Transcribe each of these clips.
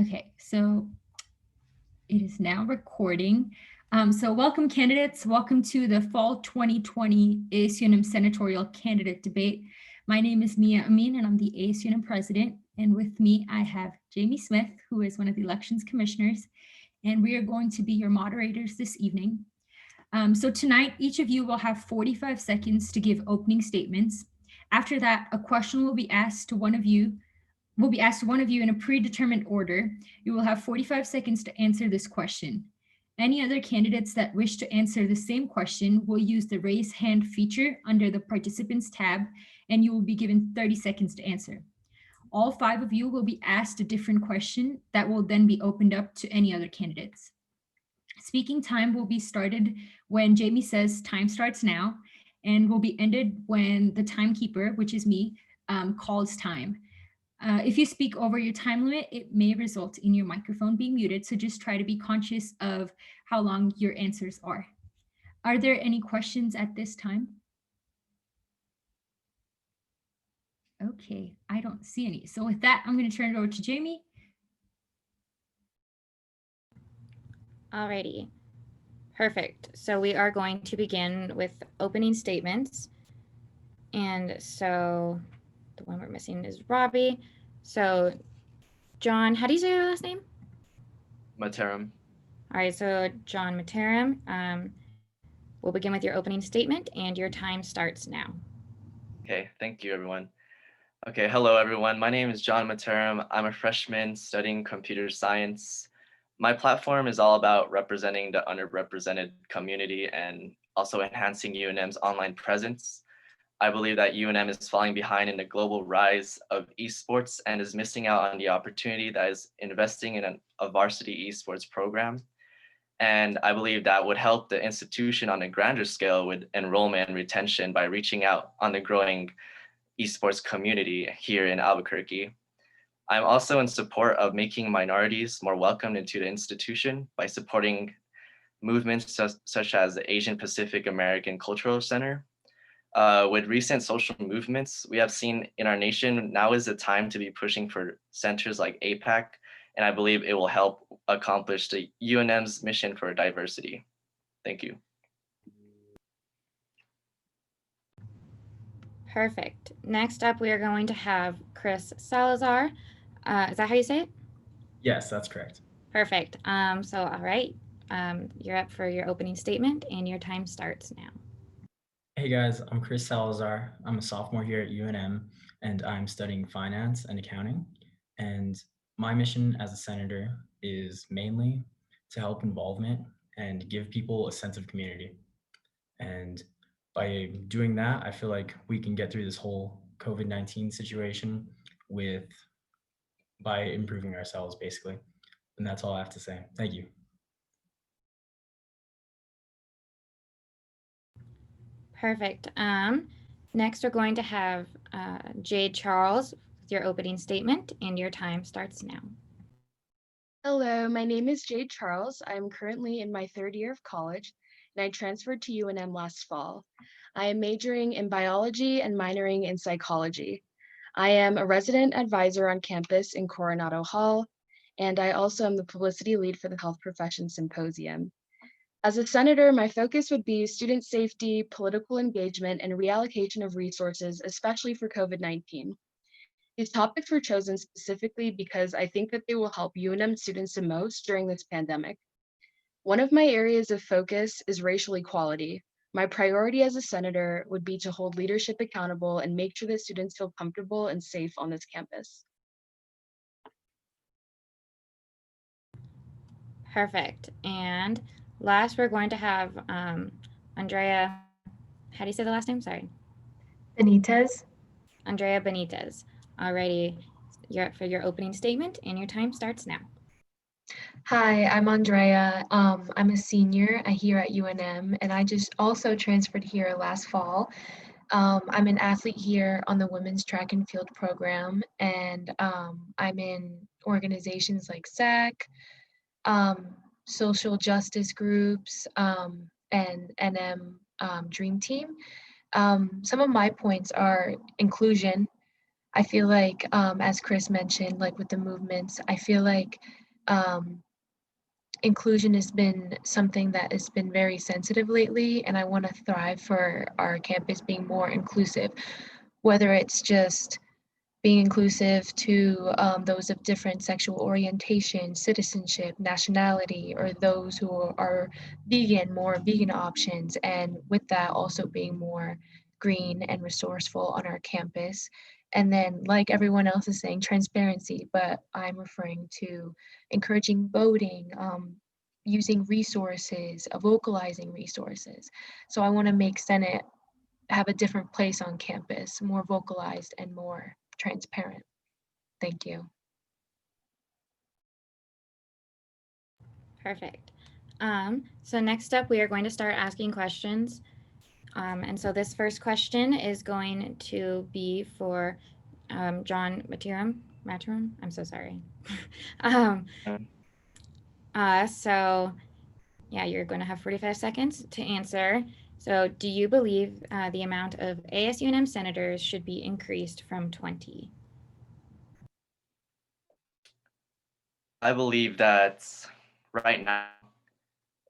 Okay, so it is now recording. So welcome candidates, welcome to the Fall 2020 ASUNM Senatorial Candidate Debate. My name is Mia Amin and I'm the ASUNM President. And with me, I have Jamie Smith, who is one of the Elections Commissioners, and we are going to be your moderators this evening. So tonight, each of you will have 45 seconds to give opening statements. After that, a question will be asked to one of you in a predetermined order. You will have 45 seconds to answer this question. Any other candidates that wish to answer the same question will use the raise hand feature under the participants tab, and you will be given 30 seconds to answer. All 5 of you will be asked a different question that will then be opened up to any other candidates. Speaking time will be started when Jamie says time starts now, and will be ended when the timekeeper, which is me, calls time. If you speak over your time limit, it may result in your microphone being muted, so just try to be conscious of how long your answers are. Are there any questions at this time? Okay, I don't see any. So with that, I'm going to turn it over to Jamie. Alrighty, perfect. So we are going to begin with opening statements. And so the one we're missing is Robby. So John, how do you say your last name? Materum. All right, so John Materum, we'll begin with your opening statement and your time starts now. Okay, thank you everyone. Okay, hello everyone. My name is John Materum. I'm a freshman studying computer science. My platform is all about representing the underrepresented community and also enhancing UNM's online presence. I believe that UNM is falling behind in the global rise of esports and is missing out on the opportunity that is investing in a varsity esports program. And I believe that would help the institution on a grander scale with enrollment and retention by reaching out on the growing esports community here in Albuquerque. I'm also in support of making minorities more welcomed into the institution by supporting movements such as the Asian Pacific American Cultural Center. With recent social movements we have seen in our nation, now is the time to be pushing for centers like APAC, and I believe it will help accomplish the UNM's mission for diversity. Thank you. Perfect. Next up, we are going to have Chris Salazar. Is that how you say it? Yes, that's correct. Perfect. So, all right, you're up for your opening statement and your time starts now. Hey guys, I'm Chris Salazar. I'm a sophomore here at UNM and I'm studying finance and accounting. And my mission as a senator is mainly to help involvement and give people a sense of community. And by doing that, I feel like we can get through this whole COVID-19 situation by improving ourselves, basically. And that's all I have to say. Thank you. Perfect. Next, we're going to have Jade Charles with your opening statement, and your time starts now. Hello, my name is Jade Charles. I'm currently in my 3rd year of college, and I transferred to UNM last fall. I am majoring in biology and minoring in psychology. I am a resident advisor on campus in Coronado Hall, and I also am the publicity lead for the Health Professions Symposium. As a senator, my focus would be student safety, political engagement, and reallocation of resources, especially for COVID-19. These topics were chosen specifically because I think that they will help UNM students the most during this pandemic. One of my areas of focus is racial equality. My priority as a senator would be to hold leadership accountable and make sure that students feel comfortable and safe on this campus. Perfect. And last, we're going to have Andrea, how do you say the last name? Sorry. Benites. Andrea Benites. Alrighty, you're up for your opening statement and your time starts now. Hi, I'm Andrea. I'm a senior here at UNM, and I just also transferred here last fall. I'm an athlete here on the women's track and field program, and I'm in organizations like SAC, social justice groups, and NM Dream Team. Some of my points are inclusion, I feel like, as Chris mentioned, like with the movements, I feel like inclusion has been something that has been very sensitive lately, and I want to thrive for our campus being more inclusive, whether it's just being inclusive to those of different sexual orientation, citizenship, nationality, or those who are vegan, more vegan options, and with that also being more green and resourceful on our campus. And then, like everyone else is saying, transparency, but I'm referring to encouraging voting, using resources, vocalizing resources. So I want to make Senate have a different place on campus, more vocalized and more transparent. Thank you. Perfect. So next up, we are going to start asking questions. And so this first question is going to be for John Materum. I'm so sorry. So yeah, you're going to have 45 seconds to answer. So do you believe the amount of ASUNM senators should be increased from 20? I believe that right now,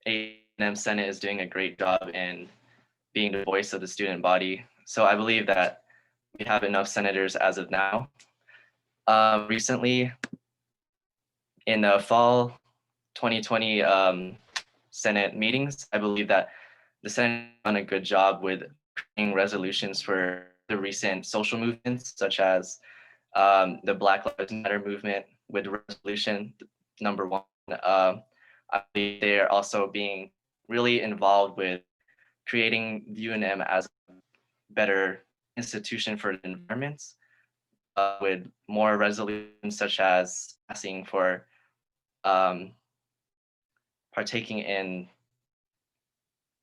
A&M Senate is doing a great job in being the voice of the student body. So I believe that we have enough senators as of now. Recently, in the fall 2020 Senate meetings, I believe that the Senate has done a good job with creating resolutions for the recent social movements, such as the Black Lives Matter movement with resolution number 1. I believe they are also being really involved with creating UNM as a better institution for the environments, with more resolutions such as asking for partaking in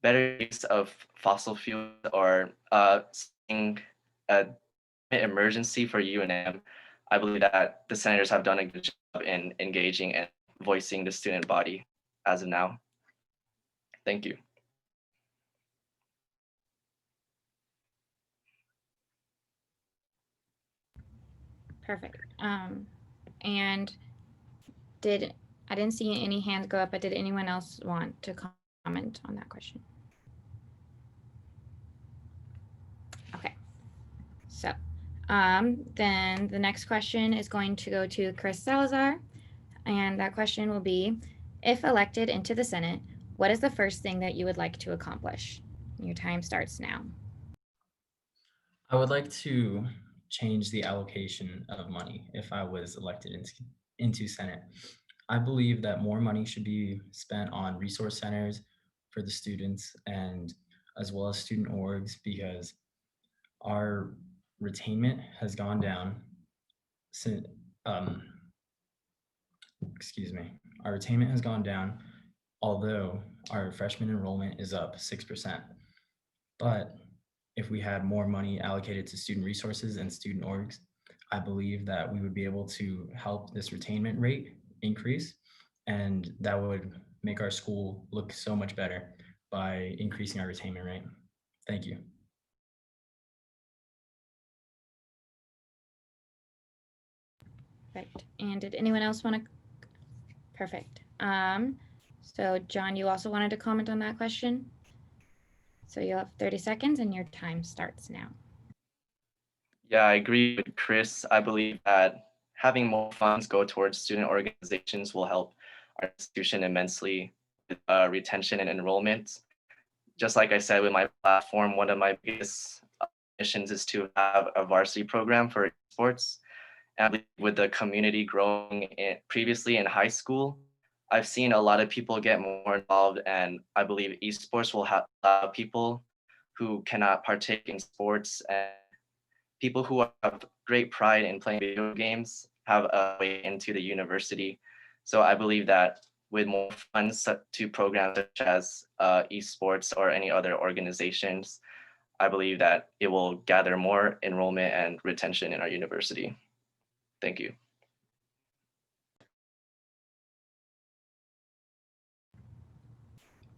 better use of fossil fuels or seeing a emergency for UNM. I believe that the senators have done a good job in engaging and voicing the student body as of now. Thank you. Perfect. And I didn't see any hands go up, but did anyone else want to comment on that question? Okay. So then the next question is going to go to Chris Salazar. And that question will be, if elected into the Senate, what is the first thing that you would like to accomplish? Your time starts now. I would like to change the allocation of money if I was elected into Senate. I believe that more money should be spent on resource centers for the students and as well as student orgs, because our retainment has gone down since, our retainment has gone down, although our freshman enrollment is up 6%. But if we had more money allocated to student resources and student orgs, I believe that we would be able to help this retainment rate increase, and that would make our school look so much better by increasing our retainment rate. Thank you. Perfect. And did anyone else want to? Perfect. So John, you also wanted to comment on that question? So you'll have 30 seconds and your time starts now. Yeah, I agree with Chris. I believe that having more funds go towards student organizations will help our institution immensely with retention and enrollment. Just like I said with my platform, one of my biggest missions is to have a varsity program for sports. And with the community growing previously in high school, I've seen a lot of people get more involved, and I believe esports will allow people who cannot partake in sports and people who have great pride in playing video games have a way into the university. So I believe that with more funds to programs such as esports or any other organizations, I believe that it will gather more enrollment and retention in our university. Thank you.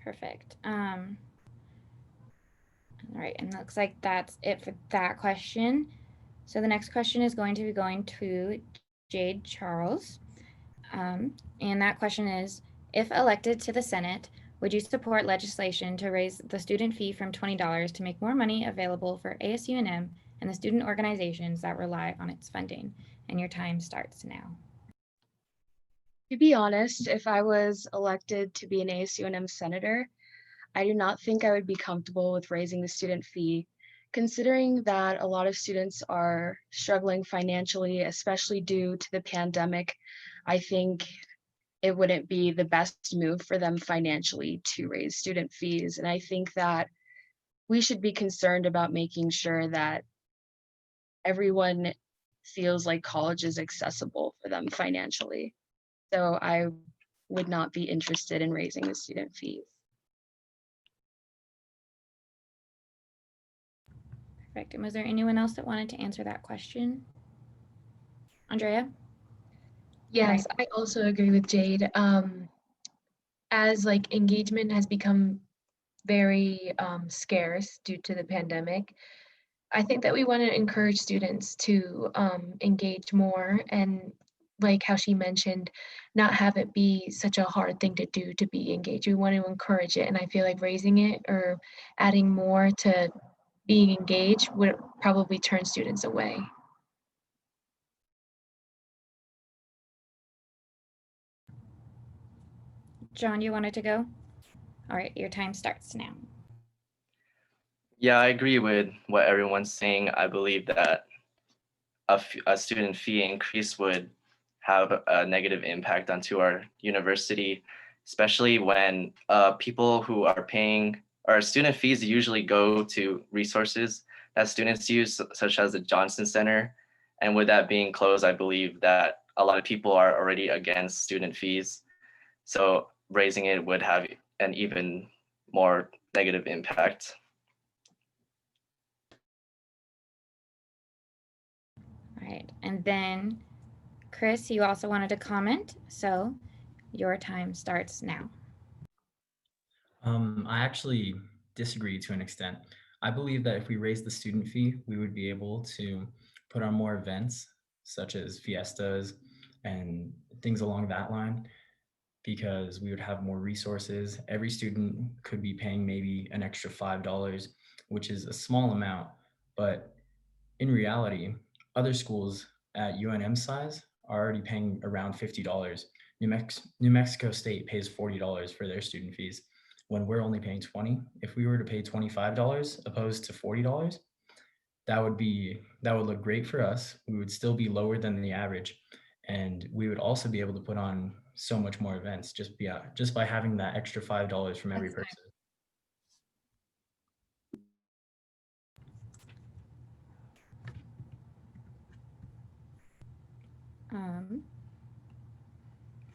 Perfect. All right, and looks like that's it for that question. So the next question is going to be going to Jade Charles. And that question is, if elected to the Senate, would you support legislation to raise the student fee from $20 to make more money available for ASUNM and the student organizations that rely on its funding? And your time starts now. To be honest, if I was elected to be an ASUNM senator, I do not think I would be comfortable with raising the student fee, considering that a lot of students are struggling financially, especially due to the pandemic. I think it wouldn't be the best move for them financially to raise student fees. And I think that we should be concerned about making sure that everyone feels like college is accessible for them financially. So I would not be interested in raising the student fees. Perfect. And was there anyone else that wanted to answer that question? Andrea? Yes, I also agree with Jade. As like engagement has become very scarce due to the pandemic, I think that we want to encourage students to engage more and, like how she mentioned, not have it be such a hard thing to do to be engaged. We want to encourage it, and I feel like raising it or adding more to being engaged would probably turn students away. John, you wanted to go? All right, your time starts now. Yeah, I agree with what everyone's saying. I believe that a student fee increase would have a negative impact onto our university, especially when people who are paying our student fees usually go to resources that students use, such as the Johnson Center. And with that being closed, I believe that a lot of people are already against student fees. So raising it would have an even more negative impact. All right, and then Chris, you also wanted to comment, so your time starts now. I actually disagree to an extent. I believe that if we raise the student fee, we would be able to put on more events such as fiestas and things along that line, because we would have more resources. Every student could be paying maybe an extra $5, which is a small amount, but in reality, other schools at UNM size are already paying around $50. New Mexico State pays $40 for their student fees when we're only paying $20. If we were to pay $25 opposed to $40, that would look great for us. We would still be lower than the average, and we would also be able to put on so much more events just by having that extra $5 from every person.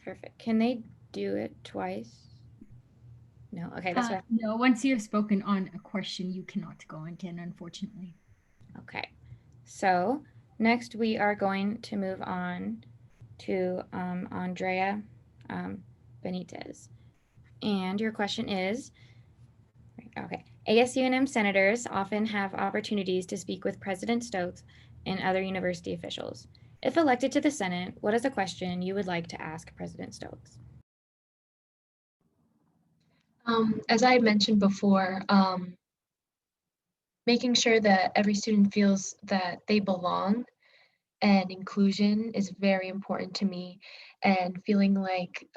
Perfect. Can they do it twice? No. Okay, that's what. No, once you have spoken on a question, you cannot go again, unfortunately. Okay. So next we are going to move on to Andrea Benites. And your question is, okay, ASUNM senators often have opportunities to speak with President Stokes and other university officials. If elected to the Senate, what is a question you would like to ask President Stokes? As I mentioned before, making sure that every student feels that they belong and inclusion is very important to me, and feeling like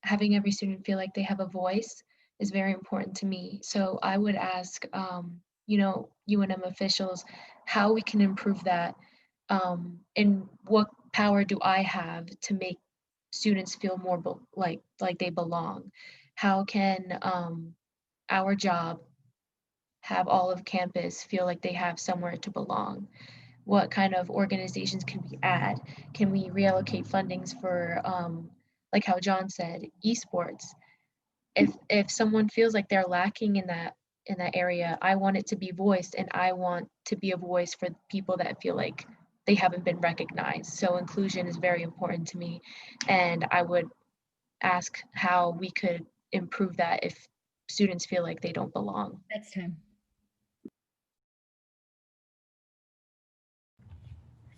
having every student feel like they have a voice is very important to me. So I would ask, UNM officials how we can improve that, and what power do I have to make students feel more like they belong? How can our job have all of campus feel like they have somewhere to belong? What kind of organizations can we add? Can we reallocate fundings for, like how John said, esports? If someone feels like they're lacking in that area, I want it to be voiced, and I want to be a voice for people that feel like they haven't been recognized. So inclusion is very important to me, and I would ask how we could improve that if students feel like they don't belong. That's time.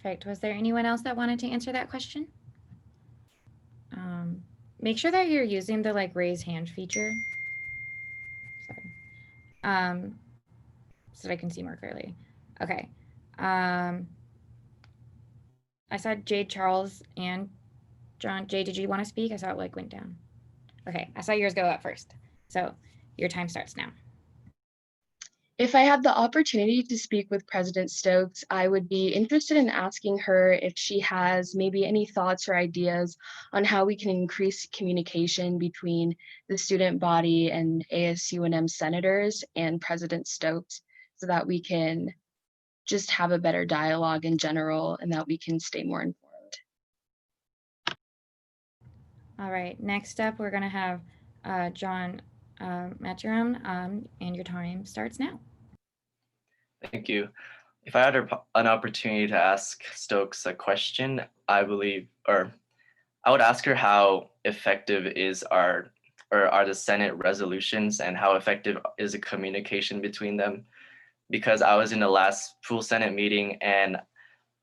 Perfect. Was there anyone else that wanted to answer that question? Make sure that you're using the raise hand feature. Sorry. So that I can see more clearly. Okay. I saw Jade Charles and John. Jade, did you want to speak? I saw it went down. Okay, I saw yours go up first. So your time starts now. If I had the opportunity to speak with President Stokes, I would be interested in asking her if she has maybe any thoughts or ideas on how we can increase communication between the student body and ASUNM senators and President Stokes so that we can just have a better dialogue in general and that we can stay more informed. All right, next up, we're going to have John Materum, and your time starts now. Thank you. If I had an opportunity to ask Stokes a question, I believe, or I would ask her how effective are the Senate resolutions and how effective is the communication between them? Because I was in the last full Senate meeting and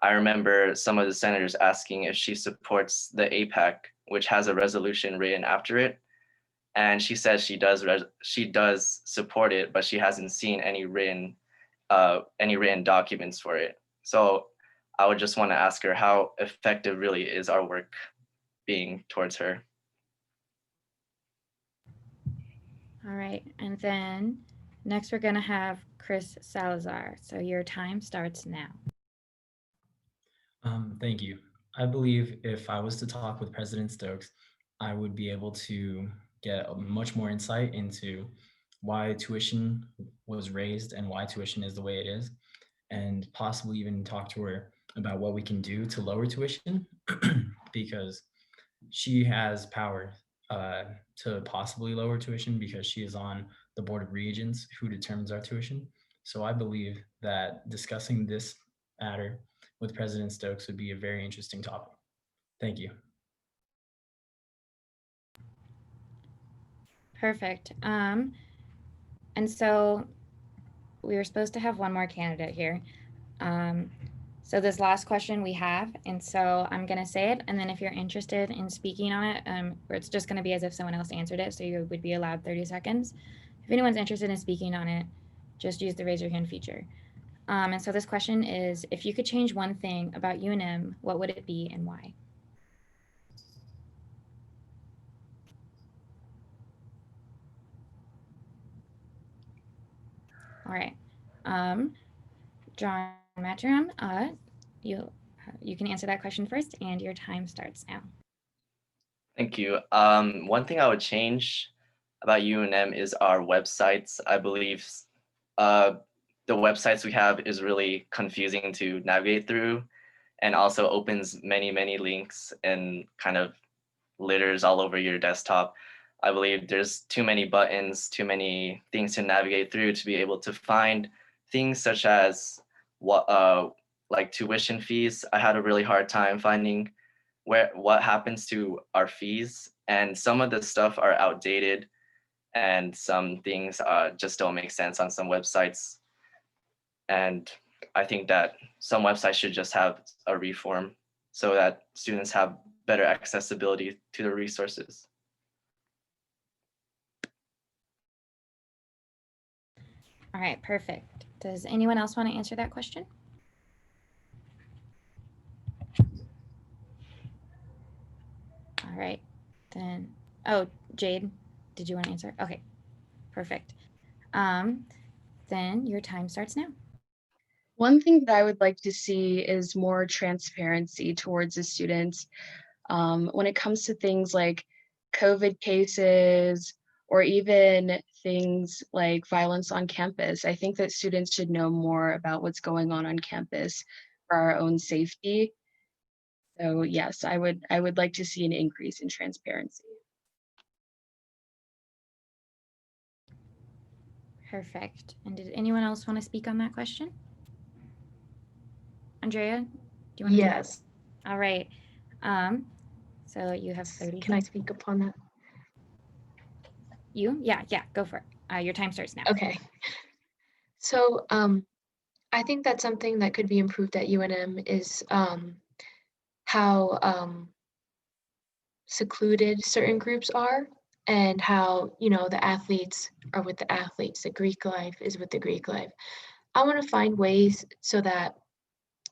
I remember some of the senators asking if she supports the APAC, which has a resolution written after it. And she says she does support it, but she hasn't seen any written documents for it. So I would just want to ask her how effective really is our work being towards her. All right, and then next we're going to have Chris Salazar. So your time starts now. Thank you. I believe if I was to talk with President Stokes, I would be able to get much more insight into why tuition was raised and why tuition is the way it is, and possibly even talk to her about what we can do to lower tuition because she has power to possibly lower tuition because she is on the Board of Regents who determines our tuition. So I believe that discussing this matter with President Stokes would be a very interesting topic. Thank you. Perfect. And so we were supposed to have one more candidate here. So this last question we have, and so I'm going to say it, and then if you're interested in speaking on it, it's just going to be as if someone else answered it, so you would be allowed 30 seconds. If anyone's interested in speaking on it, just use the raise your hand feature. And so this question is, if you could change one thing about UNM, what would it be and why? All right. John Materum, you can answer that question first, and your time starts now. Thank you. One thing I would change about UNM is our websites. I believe the websites we have is really confusing to navigate through and also opens many, many links and kind of litters all over your desktop. I believe there's too many buttons, too many things to navigate through to be able to find things such as like tuition fees. I had a really hard time finding what happens to our fees, and some of the stuff are outdated and some things just don't make sense on some websites. And I think that some websites should just have a reform so that students have better accessibility to the resources. All right, perfect. Does anyone else want to answer that question? All right, then, oh, Jade, did you want to answer? Okay, perfect. Then your time starts now. One thing that I would like to see is more transparency towards the students when it comes to things like COVID cases or even things like violence on campus. I think that students should know more about what's going on campus for our own safety. So yes, I would like to see an increase in transparency. Perfect. And did anyone else want to speak on that question? Andrea, do you want to? Yes. All right. So you have 30. Can I speak upon that? You? Yeah, go for it. Your time starts now. Okay. So I think that's something that could be improved at UNM is how secluded certain groups are and how, the athletes are with the athletes, the Greek life is with the Greek life. I want to find ways so that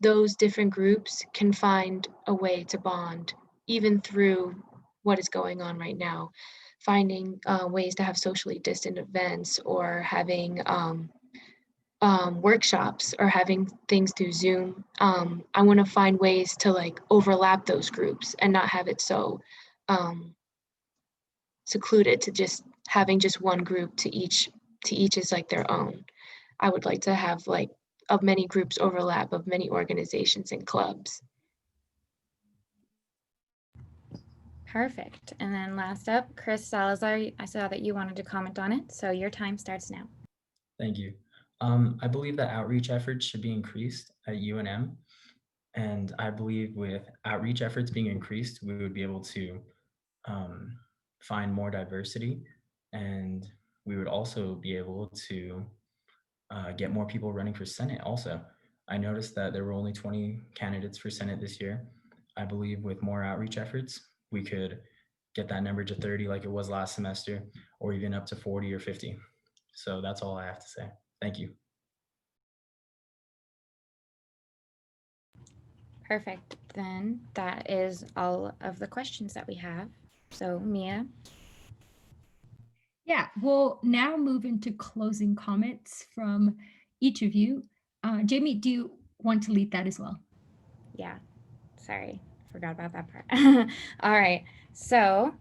those different groups can find a way to bond, even through what is going on right now. Finding ways to have socially distant events or having workshops or having things through Zoom. I want to find ways to like overlap those groups and not have it so secluded to just having just one group to each is like their own. I would like to have like of many groups overlap of many organizations and clubs. Perfect. And then last up, Chris Salazar, I saw that you wanted to comment on it, so your time starts now. Thank you. I believe that outreach efforts should be increased at UNM. And I believe with outreach efforts being increased, we would be able to find more diversity, and we would also be able to get more people running for Senate also. I noticed that there were only 20 candidates for Senate this year. I believe with more outreach efforts, we could get that number to 30 like it was last semester, or even up to 40 or 50. So that's all I have to say. Thank you. Perfect. Then that is all of the questions that we have. So Mia. Yeah, we'll now move into closing comments from each of you. Jamie, do you want to lead that as well? Yeah, sorry, forgot about that part. All right, so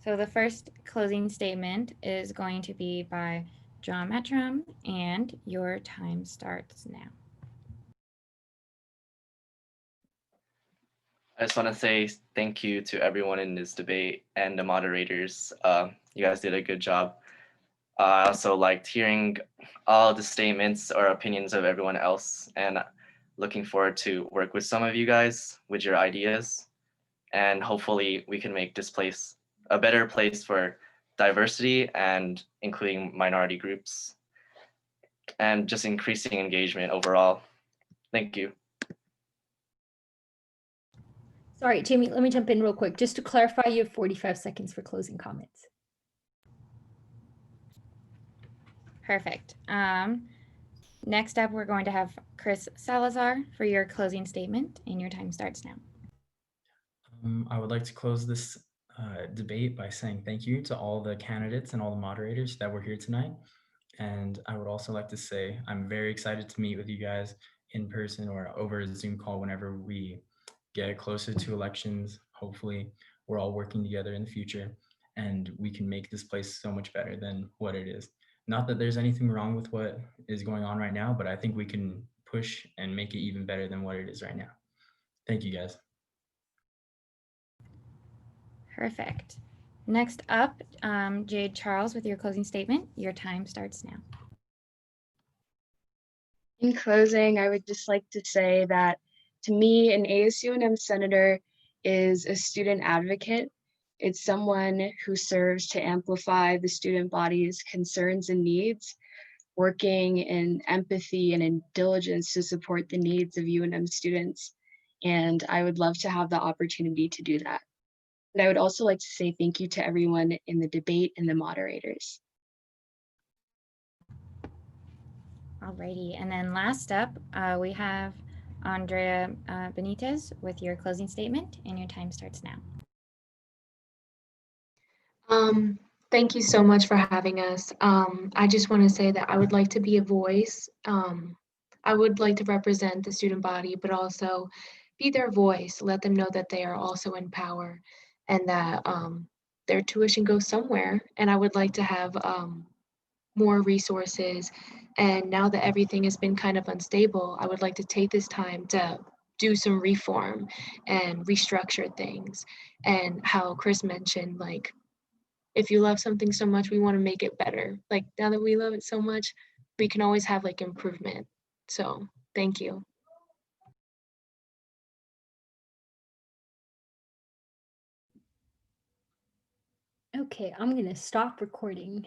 the first closing statement is going to be by John Materum, and your time starts now. I just want to say thank you to everyone in this debate and the moderators. You guys did a good job. I also liked hearing all the statements or opinions of everyone else, and looking forward to work with some of you guys with your ideas. And hopefully we can make this place a better place for diversity and including minority groups and just increasing engagement overall. Thank you. Sorry, Jamie, let me jump in real quick. Just to clarify, you have 45 seconds for closing comments. Perfect. Next up, we're going to have Chris Salazar for your closing statement, and your time starts now. I would like to close this debate by saying thank you to all the candidates and all the moderators that were here tonight. And I would also like to say I'm very excited to meet with you guys in person or over a Zoom call whenever we get closer to elections. Hopefully, we're all working together in the future and we can make this place so much better than what it is. Not that there's anything wrong with what is going on right now, but I think we can push and make it even better than what it is right now. Thank you, guys. Perfect. Next up, Jade Charles with your closing statement. Your time starts now. In closing, I would just like to say that to me, an ASUNM senator is a student advocate. It's someone who serves to amplify the student body's concerns and needs, working in empathy and in diligence to support the needs of UNM students. And I would love to have the opportunity to do that. And I would also like to say thank you to everyone in the debate and the moderators. Alrighty, and then last up, we have Andrea Benites with your closing statement, and your time starts now. Thank you so much for having us. I just want to say that I would like to be a voice. I would like to represent the student body, but also be their voice, let them know that they are also in power and that their tuition goes somewhere. And I would like to have more resources. And now that everything has been kind of unstable, I would like to take this time to do some reform and restructure things. And how Chris mentioned, like, if you love something so much, we want to make it better. Like now that we love it so much, we can always have like improvement. So thank you. Okay, I'm going to stop recording.